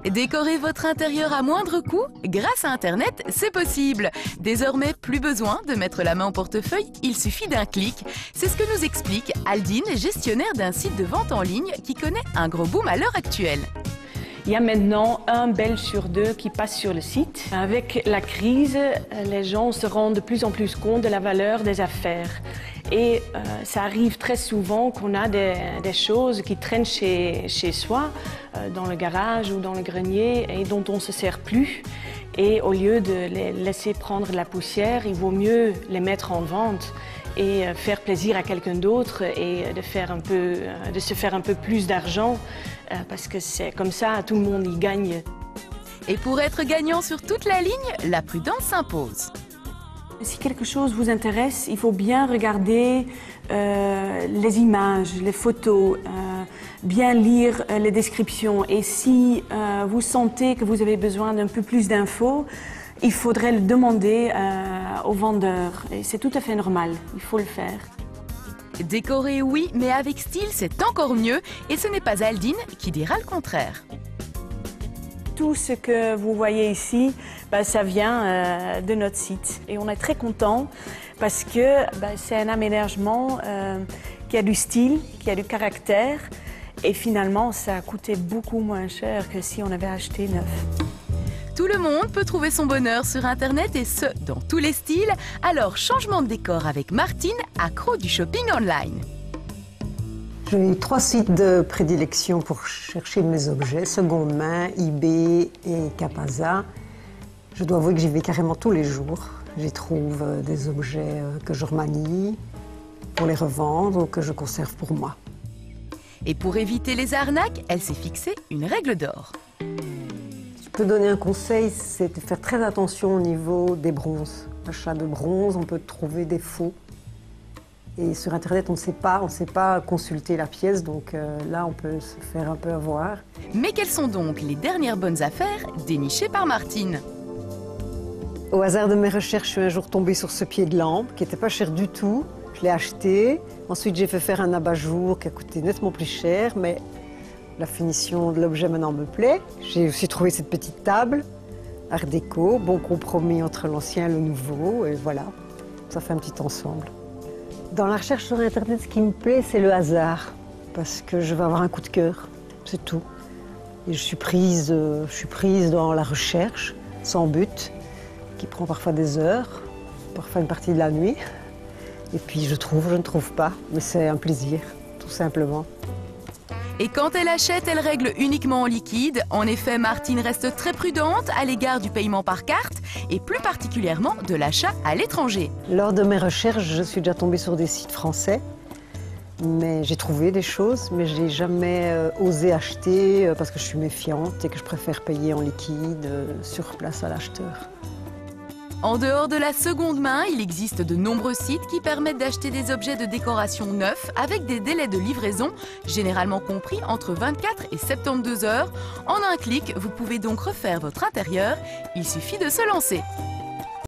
Décorer votre intérieur à moindre coût? Grâce à Internet, c'est possible. Désormais, plus besoin de mettre la main au portefeuille, il suffit d'un clic. C'est ce que nous explique Aldine, gestionnaire d'un site de vente en ligne qui connaît un gros boom à l'heure actuelle. Il y a maintenant un Belge sur deux qui passe sur le site. Avec la crise, les gens se rendent de plus en plus compte de la valeur des affaires. Et ça arrive très souvent qu'on a des choses qui traînent chez soi, dans le garage ou dans le grenier, et dont on ne se sert plus. Et au lieu de les laisser prendre de la poussière, il vaut mieux les mettre en vente et faire plaisir à quelqu'un d'autre et de se faire un peu plus d'argent, parce que c'est comme ça, tout le monde y gagne. Et pour être gagnant sur toute la ligne, la prudence s'impose. Si quelque chose vous intéresse, il faut bien regarder les images, les photos, bien lire les descriptions. Et si vous sentez que vous avez besoin d'un peu plus d'infos, il faudrait le demander au vendeur. Et c'est tout à fait normal, il faut le faire. Décorer, oui, mais avec style, c'est encore mieux. Et ce n'est pas Aldine qui dira le contraire. Tout ce que vous voyez ici, ça vient de notre site. Et on est très contents parce que c'est un aménagement qui a du style, qui a du caractère. Et finalement, ça a coûté beaucoup moins cher que si on avait acheté neuf. Tout le monde peut trouver son bonheur sur Internet et ce, dans tous les styles. Alors, changement de décor avec Martine, accro du shopping online. J'ai 3 sites de prédilection pour chercher mes objets, seconde main, eBay et Capaza. Je dois avouer que j'y vais carrément tous les jours. J'y trouve des objets que je remanie pour les revendre ou que je conserve pour moi. Et pour éviter les arnaques, elle s'est fixée une règle d'or. Je peux donner un conseil, c'est de faire très attention au niveau des bronzes. L'achat de bronze, on peut trouver des faux. Et sur Internet, on ne sait pas consulter la pièce, donc là, on peut se faire un peu avoir. Mais quelles sont donc les dernières bonnes affaires dénichées par Martine? Au hasard de mes recherches, je suis un jour tombée sur ce pied de lampe, qui n'était pas cher du tout. Je l'ai acheté. Ensuite, j'ai fait faire un abat-jour qui a coûté nettement plus cher, mais la finition de l'objet maintenant me plaît. J'ai aussi trouvé cette petite table, art déco, bon compromis entre l'ancien et le nouveau, et voilà, ça fait un petit ensemble. Dans la recherche sur Internet, ce qui me plaît, c'est le hasard, parce que je vais avoir un coup de cœur, c'est tout. Et je suis prise dans la recherche, sans but, qui prend parfois des heures, parfois une partie de la nuit. Et puis je ne trouve pas, mais c'est un plaisir, tout simplement. Et quand elle achète, elle règle uniquement en liquide. En effet, Martine reste très prudente à l'égard du paiement par carte et plus particulièrement de l'achat à l'étranger. Lors de mes recherches, je suis déjà tombée sur des sites français, mais j'ai trouvé des choses, mais je n'ai jamais osé acheter parce que je suis méfiante et que je préfère payer en liquide sur place à l'acheteur. En dehors de la seconde main, il existe de nombreux sites qui permettent d'acheter des objets de décoration neufs avec des délais de livraison généralement compris entre 24 et 72 heures. En un clic, vous pouvez donc refaire votre intérieur. Il suffit de se lancer.